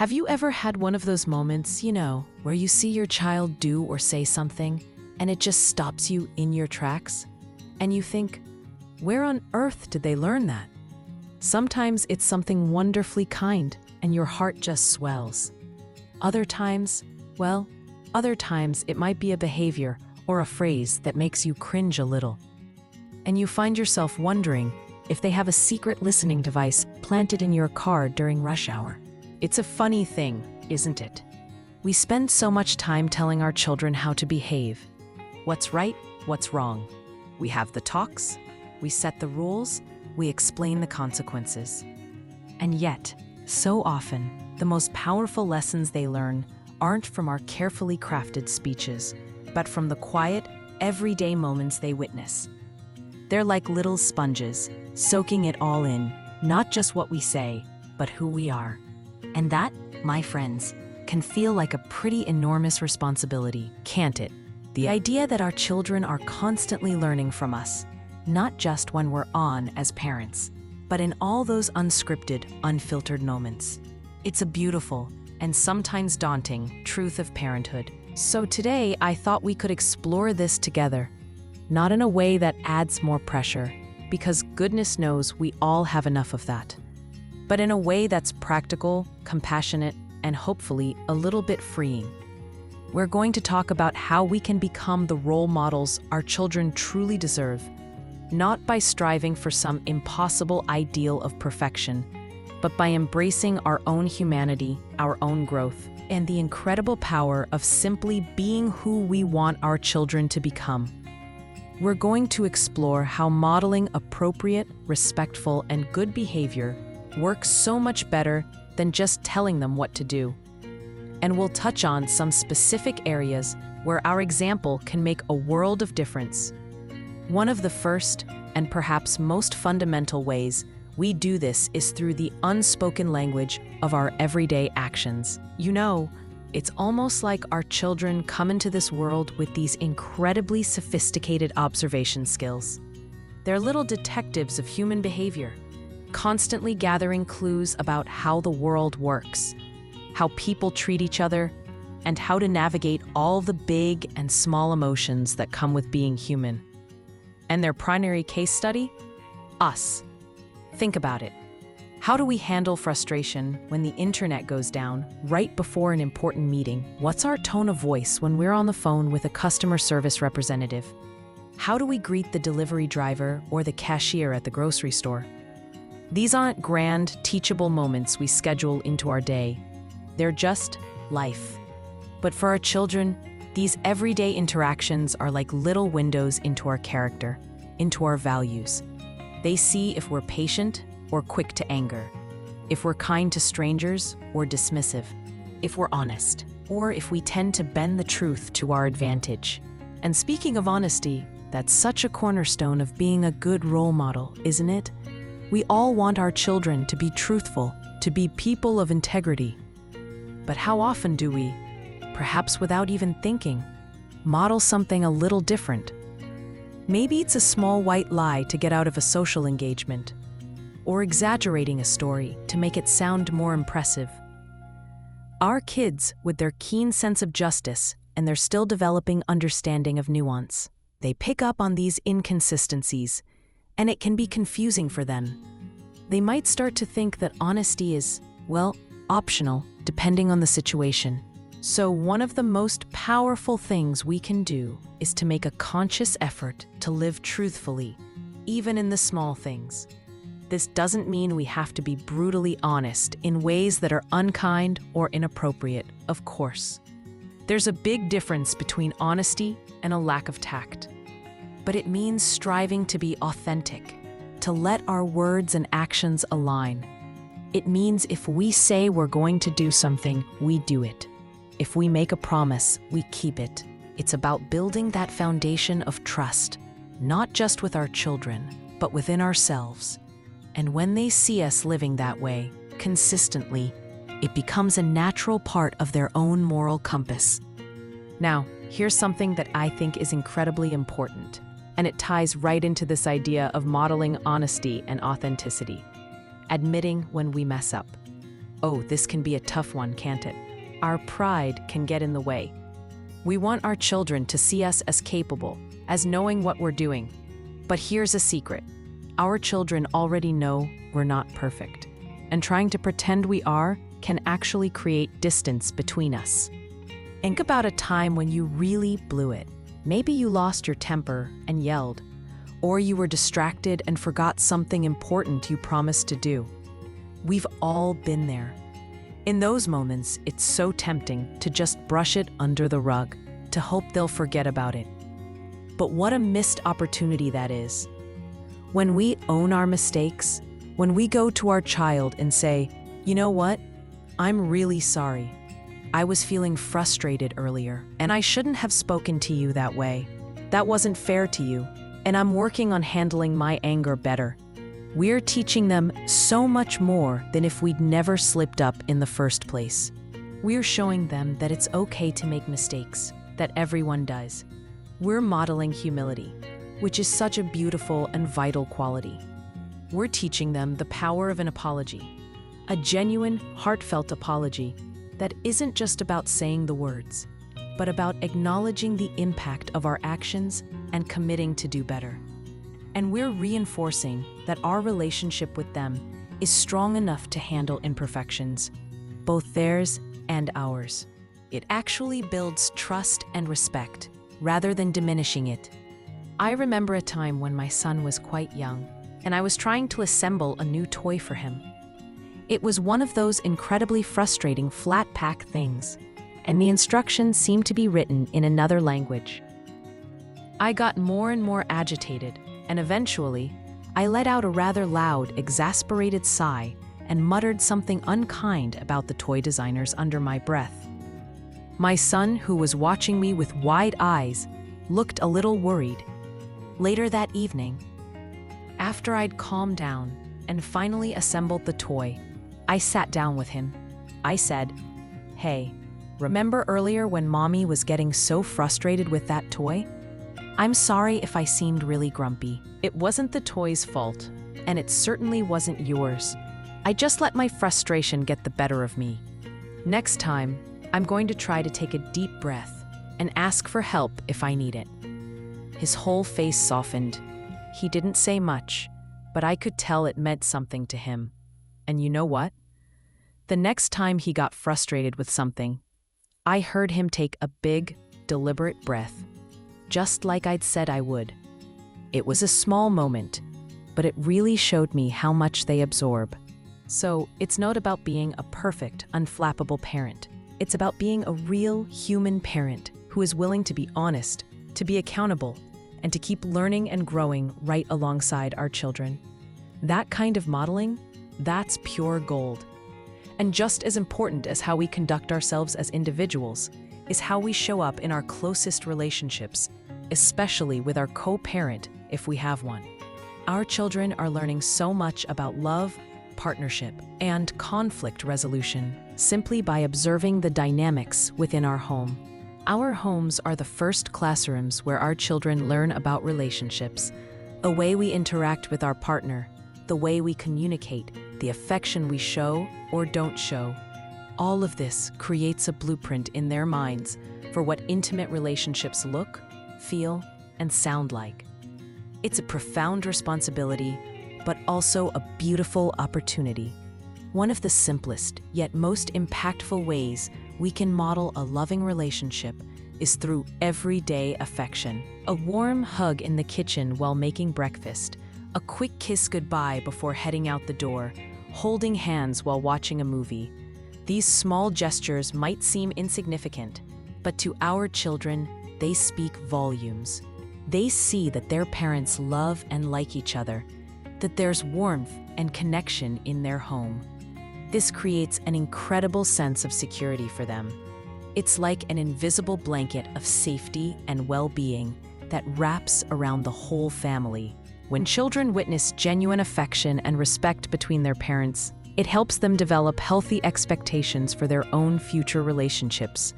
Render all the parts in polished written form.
Have you ever had one of those moments, where you see your child do or say something and it just stops you in your tracks? And you think, where on earth did they learn that? Sometimes it's something wonderfully kind and your heart just swells. Other times it might be a behavior or a phrase that makes you cringe a little. And you find yourself wondering if they have a secret listening device planted in your car during rush hour. It's a funny thing, isn't it? We spend so much time telling our children how to behave. What's right, what's wrong. We have the talks, we set the rules, we explain the consequences. And yet, so often, the most powerful lessons they learn aren't from our carefully crafted speeches, but from the quiet, everyday moments they witness. They're like little sponges, soaking it all in, not just what we say, but who we are. And that, my friends, can feel like a pretty enormous responsibility, can't it? The idea that our children are constantly learning from us, not just when we're on as parents, but in all those unscripted, unfiltered moments. It's a beautiful, and sometimes daunting, truth of parenthood. So today, I thought we could explore this together, not in a way that adds more pressure, because goodness knows we all have enough of that, but in a way that's practical, compassionate, and hopefully a little bit freeing. We're going to talk about how we can become the role models our children truly deserve, not by striving for some impossible ideal of perfection, but by embracing our own humanity, our own growth, and the incredible power of simply being who we want our children to become. We're going to explore how modeling appropriate, respectful, and good behavior works so much better than just telling them what to do. And we'll touch on some specific areas where our example can make a world of difference. One of the first, and perhaps most fundamental ways we do this is through the unspoken language of our everyday actions. It's almost like our children come into this world with these incredibly sophisticated observation skills. They're little detectives of human behavior, constantly gathering clues about how the world works, how people treat each other, and how to navigate all the big and small emotions that come with being human. And their primary case study? Us. Think about it. How do we handle frustration when the internet goes down right before an important meeting? What's our tone of voice when we're on the phone with a customer service representative? How do we greet the delivery driver or the cashier at the grocery store? These aren't grand, teachable moments we schedule into our day. They're just life. But for our children, these everyday interactions are like little windows into our character, into our values. They see if we're patient or quick to anger, if we're kind to strangers or dismissive, if we're honest, or if we tend to bend the truth to our advantage. And speaking of honesty, that's such a cornerstone of being a good role model, isn't it? We all want our children to be truthful, to be people of integrity. But how often do we, perhaps without even thinking, model something a little different? Maybe it's a small white lie to get out of a social engagement, or exaggerating a story to make it sound more impressive. Our kids, with their keen sense of justice and their still developing understanding of nuance, they pick up on these inconsistencies, and it can be confusing for them. They might start to think that honesty is, optional, depending on the situation. So one of the most powerful things we can do is to make a conscious effort to live truthfully, even in the small things. This doesn't mean we have to be brutally honest in ways that are unkind or inappropriate, of course. There's a big difference between honesty and a lack of tact. But it means striving to be authentic, to let our words and actions align. It means if we say we're going to do something, we do it. If we make a promise, we keep it. It's about building that foundation of trust, not just with our children, but within ourselves. And when they see us living that way, consistently, it becomes a natural part of their own moral compass. Now, here's something that I think is incredibly important, and it ties right into this idea of modeling honesty and authenticity. Admitting when we mess up. Oh, this can be a tough one, can't it? Our pride can get in the way. We want our children to see us as capable, as knowing what we're doing. But here's a secret. Our children already know we're not perfect, and trying to pretend we are can actually create distance between us. Think about a time when you really blew it. Maybe you lost your temper and yelled, or you were distracted and forgot something important you promised to do. We've all been there. In those moments, it's so tempting to just brush it under the rug, to hope they'll forget about it. But what a missed opportunity that is. When we own our mistakes, when we go to our child and say, "You know what? I'm really sorry. I was feeling frustrated earlier, and I shouldn't have spoken to you that way. That wasn't fair to you, and I'm working on handling my anger better." We're teaching them so much more than if we'd never slipped up in the first place. We're showing them that it's okay to make mistakes, that everyone does. We're modeling humility, which is such a beautiful and vital quality. We're teaching them the power of an apology, a genuine, heartfelt apology that isn't just about saying the words, but about acknowledging the impact of our actions and committing to do better. And we're reinforcing that our relationship with them is strong enough to handle imperfections, both theirs and ours. It actually builds trust and respect, rather than diminishing it. I remember a time when my son was quite young, and I was trying to assemble a new toy for him. It was one of those incredibly frustrating flat-pack things, and the instructions seemed to be written in another language. I got more and more agitated, and eventually, I let out a rather loud, exasperated sigh and muttered something unkind about the toy designers under my breath. My son, who was watching me with wide eyes, looked a little worried. Later that evening, after I'd calmed down and finally assembled the toy, I sat down with him. I said, "Hey, remember earlier when Mommy was getting so frustrated with that toy? I'm sorry if I seemed really grumpy. It wasn't the toy's fault, and it certainly wasn't yours. I just let my frustration get the better of me. Next time, I'm going to try to take a deep breath and ask for help if I need it." His whole face softened. He didn't say much, but I could tell it meant something to him. And you know what? The next time he got frustrated with something, I heard him take a big, deliberate breath, just like I'd said I would. It was a small moment, but it really showed me how much they absorb. So it's not about being a perfect, unflappable parent. It's about being a real human parent who is willing to be honest, to be accountable, and to keep learning and growing right alongside our children. That kind of modeling, that's pure gold. And just as important as how we conduct ourselves as individuals is how we show up in our closest relationships, especially with our co-parent if we have one. Our children are learning so much about love, partnership, and conflict resolution simply by observing the dynamics within our home. Our homes are the first classrooms where our children learn about relationships, the way we interact with our partner, the way we communicate, the affection we show or don't show. All of this creates a blueprint in their minds for what intimate relationships look, feel, and sound like. It's a profound responsibility, but also a beautiful opportunity. One of the simplest, yet most impactful ways we can model a loving relationship is through everyday affection. A warm hug in the kitchen while making breakfast, a quick kiss goodbye before heading out the door, holding hands while watching a movie. These small gestures might seem insignificant, but to our children, they speak volumes. They see that their parents love and like each other, that there's warmth and connection in their home. This creates an incredible sense of security for them. It's like an invisible blanket of safety and well-being that wraps around the whole family. When children witness genuine affection and respect between their parents, it helps them develop healthy expectations for their own future relationships.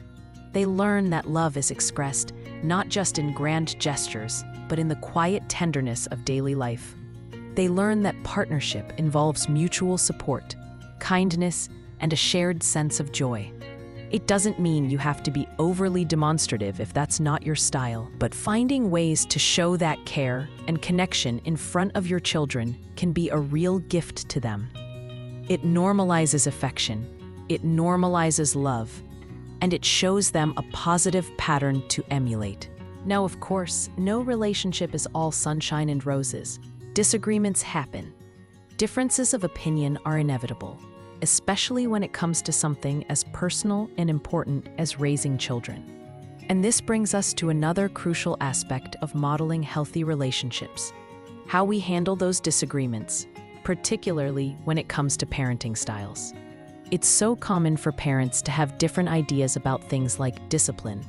They learn that love is expressed not just in grand gestures, but in the quiet tenderness of daily life. They learn that partnership involves mutual support, kindness, and a shared sense of joy. It doesn't mean you have to be overly demonstrative if that's not your style, but finding ways to show that care and connection in front of your children can be a real gift to them. It normalizes affection, it normalizes love, and it shows them a positive pattern to emulate. Now, of course, no relationship is all sunshine and roses. Disagreements happen. Differences of opinion are inevitable, especially when it comes to something as personal and important as raising children. And this brings us to another crucial aspect of modeling healthy relationships: how we handle those disagreements, particularly when it comes to parenting styles. It's so common for parents to have different ideas about things like discipline,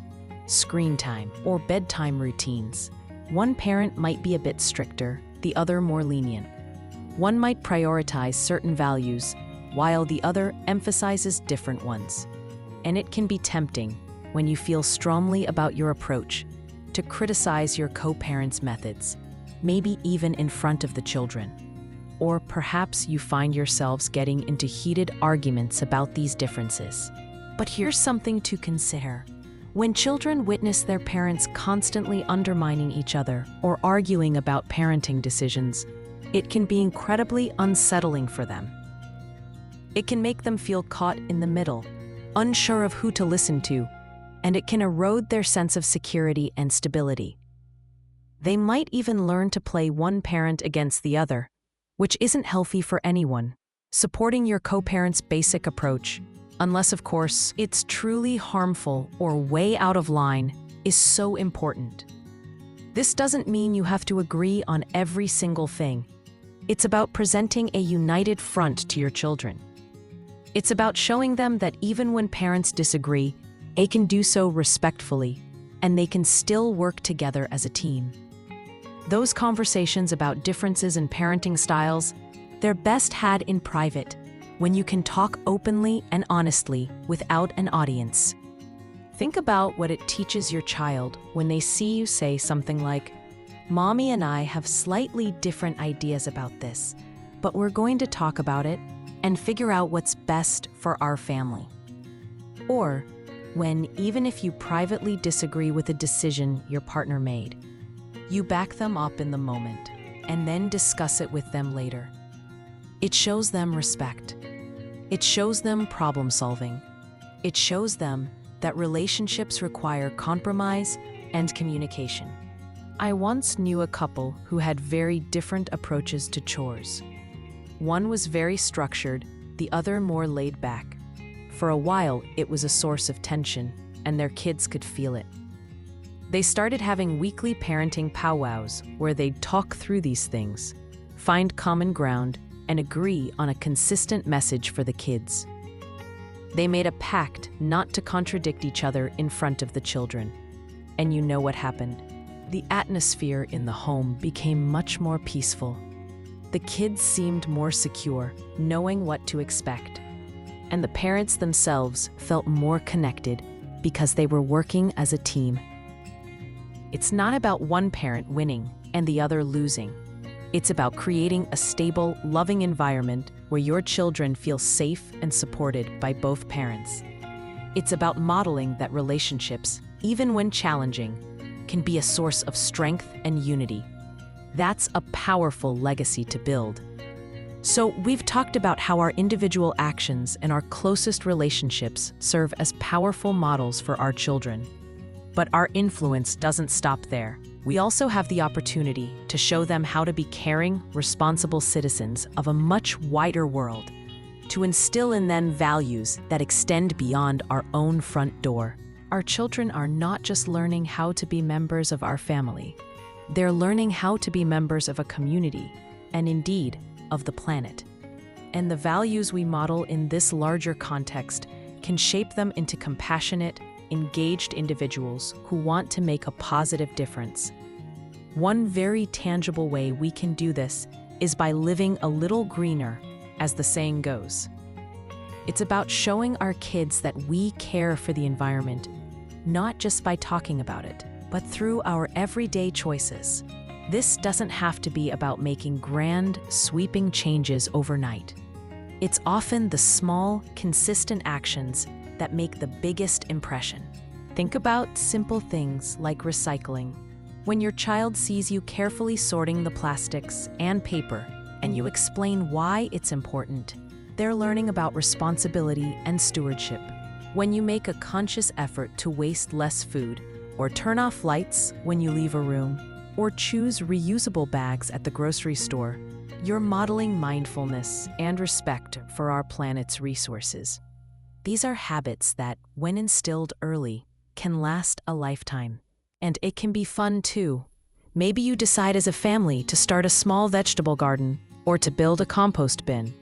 screen time, or bedtime routines. One parent might be a bit stricter, the other more lenient. One might prioritize certain values, while the other emphasizes different ones. And it can be tempting, when you feel strongly about your approach, to criticize your co-parents' methods, maybe even in front of the children. Or perhaps you find yourselves getting into heated arguments about these differences. But here's something to consider. When children witness their parents constantly undermining each other or arguing about parenting decisions, it can be incredibly unsettling for them. It can make them feel caught in the middle, unsure of who to listen to, and it can erode their sense of security and stability. They might even learn to play one parent against the other, which isn't healthy for anyone. Supporting your co-parent's basic approach, unless of course it's truly harmful or way out of line, is so important. This doesn't mean you have to agree on every single thing. It's about presenting a united front to your children. It's about showing them that even when parents disagree, they can do so respectfully, and they can still work together as a team. Those conversations about differences in parenting styles, they're best had in private, when you can talk openly and honestly without an audience. Think about what it teaches your child when they see you say something like, "Mommy and I have slightly different ideas about this, but we're going to talk about it and figure out what's best for our family." Or when, even if you privately disagree with a decision your partner made, you back them up in the moment and then discuss it with them later. It shows them respect. It shows them problem solving. It shows them that relationships require compromise and communication. I once knew a couple who had very different approaches to chores. One was very structured, the other more laid back. For a while, it was a source of tension, and their kids could feel it. They started having weekly parenting powwows where they'd talk through these things, find common ground, and agree on a consistent message for the kids. They made a pact not to contradict each other in front of the children. And you know what happened? The atmosphere in the home became much more peaceful. The kids seemed more secure, knowing what to expect. And the parents themselves felt more connected because they were working as a team. It's not about one parent winning and the other losing. It's about creating a stable, loving environment where your children feel safe and supported by both parents. It's about modeling that relationships, even when challenging, can be a source of strength and unity. That's a powerful legacy to build. So we've talked about how our individual actions and our closest relationships serve as powerful models for our children. But our influence doesn't stop there. We also have the opportunity to show them how to be caring, responsible citizens of a much wider world, to instill in them values that extend beyond our own front door. Our children are not just learning how to be members of our family. They're learning how to be members of a community, and indeed, of the planet. And the values we model in this larger context can shape them into compassionate, engaged individuals who want to make a positive difference. One very tangible way we can do this is by living a little greener, as the saying goes. It's about showing our kids that we care for the environment, not just by talking about it, but through our everyday choices. This doesn't have to be about making grand, sweeping changes overnight. It's often the small, consistent actions that make the biggest impression. Think about simple things like recycling. When your child sees you carefully sorting the plastics and paper, and you explain why it's important, they're learning about responsibility and stewardship. When you make a conscious effort to waste less food, or turn off lights when you leave a room, or choose reusable bags at the grocery store, you're modeling mindfulness and respect for our planet's resources. These are habits that, when instilled early, can last a lifetime. And it can be fun too. Maybe you decide as a family to start a small vegetable garden or to build a compost bin.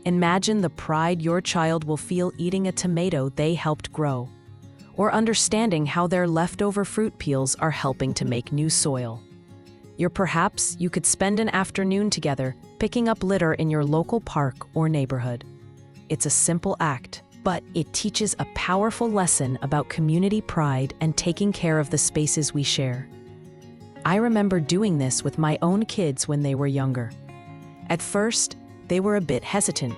Imagine the pride your child will feel eating a tomato they helped grow, or understanding how their leftover fruit peels are helping to make new soil. Perhaps you could spend an afternoon together picking up litter in your local park or neighborhood. It's a simple act, but it teaches a powerful lesson about community pride and taking care of the spaces we share. I remember doing this with my own kids when they were younger. At first, they were a bit hesitant,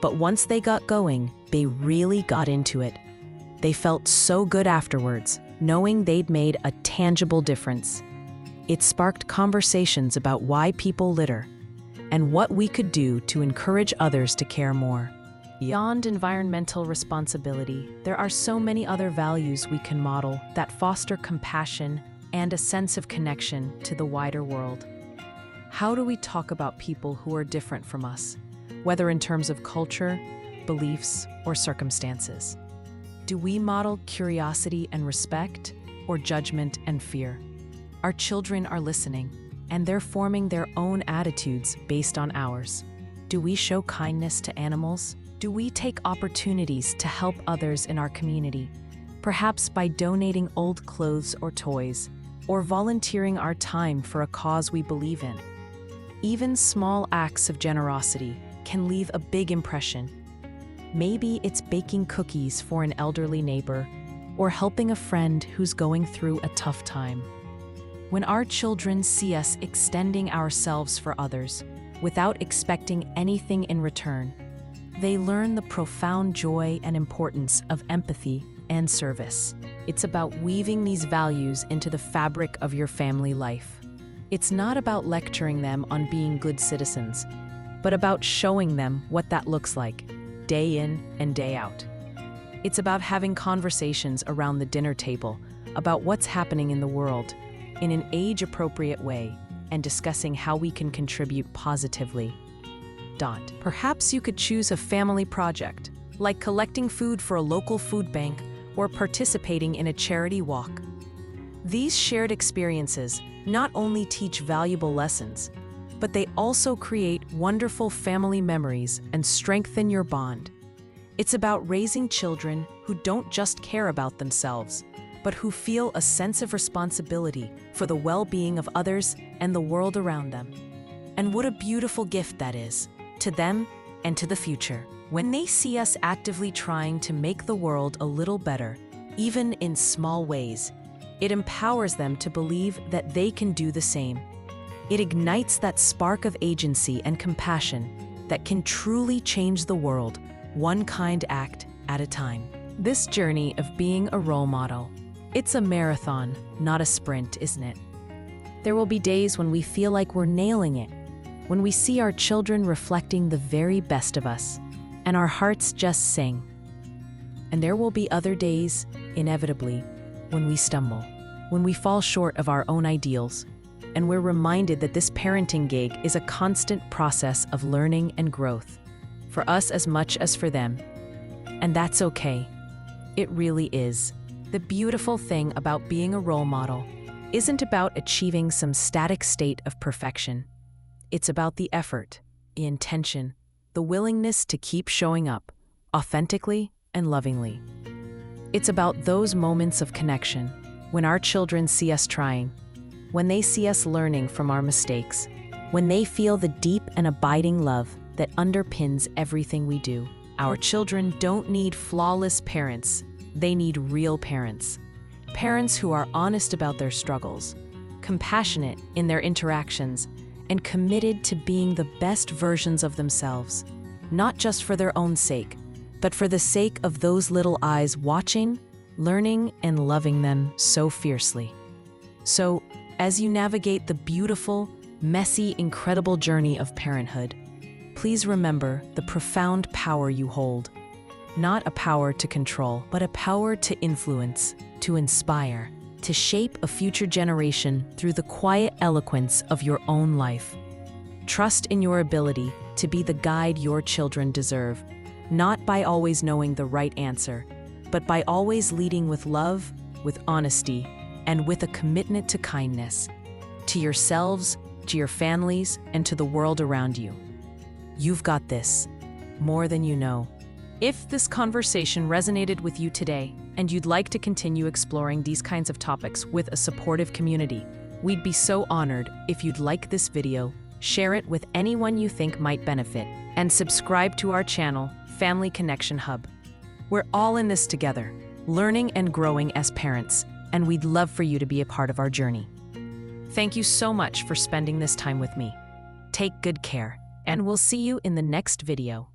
but once they got going, they really got into it. They felt so good afterwards, knowing they'd made a tangible difference. It sparked conversations about why people litter and what we could do to encourage others to care more. Beyond environmental responsibility, there are so many other values we can model that foster compassion and a sense of connection to the wider world. How do we talk about people who are different from us, whether in terms of culture, beliefs, or circumstances? Do we model curiosity and respect, or judgment and fear? Our children are listening, and they're forming their own attitudes based on ours. Do we show kindness to animals? Do we take opportunities to help others in our community, perhaps by donating old clothes or toys, or volunteering our time for a cause we believe in? Even small acts of generosity can leave a big impression. Maybe it's baking cookies for an elderly neighbor, or helping a friend who's going through a tough time. When our children see us extending ourselves for others without expecting anything in return, they learn the profound joy and importance of empathy and service. It's about weaving these values into the fabric of your family life. It's not about lecturing them on being good citizens, but about showing them what that looks like, day in and day out. It's about having conversations around the dinner table about what's happening in the world in an age-appropriate way and discussing how we can contribute positively. Perhaps you could choose a family project, like collecting food for a local food bank or participating in a charity walk. These shared experiences not only teach valuable lessons, but they also create wonderful family memories and strengthen your bond. It's about raising children who don't just care about themselves, but who feel a sense of responsibility for the well-being of others and the world around them. And what a beautiful gift that is, to them and to the future. When they see us actively trying to make the world a little better, even in small ways, it empowers them to believe that they can do the same. It ignites that spark of agency and compassion that can truly change the world, one kind act at a time. This journey of being a role model, it's a marathon, not a sprint, isn't it? There will be days when we feel like we're nailing it, when we see our children reflecting the very best of us, and our hearts just sing. And there will be other days, inevitably, when we stumble, when we fall short of our own ideals, and we're reminded that this parenting gig is a constant process of learning and growth, for us as much as for them. And that's okay. It really is. The beautiful thing about being a role model isn't about achieving some static state of perfection. It's about the effort, the intention, the willingness to keep showing up, authentically and lovingly. It's about those moments of connection, when our children see us trying, when they see us learning from our mistakes, when they feel the deep and abiding love that underpins everything we do. Our children don't need flawless parents, they need real parents. Parents who are honest about their struggles, compassionate in their interactions, and committed to being the best versions of themselves. not just for their own sake, but for the sake of those little eyes watching, learning, and loving them so fiercely. So, as you navigate the beautiful, messy, incredible journey of parenthood, please remember the profound power you hold. Not a power to control, but a power to influence, to inspire, to shape a future generation through the quiet eloquence of your own life. Trust in your ability to be the guide your children deserve, not by always knowing the right answer, but by always leading with love, with honesty, and with a commitment to kindness, to yourselves, to your families, and to the world around you. You've got this, more than you know. If this conversation resonated with you today, and you'd like to continue exploring these kinds of topics with a supportive community, we'd be so honored if you'd like this video, share it with anyone you think might benefit, and subscribe to our channel, Family Connection Hub. We're all in this together, learning and growing as parents, and we'd love for you to be a part of our journey. Thank you so much for spending this time with me. Take good care, and we'll see you in the next video.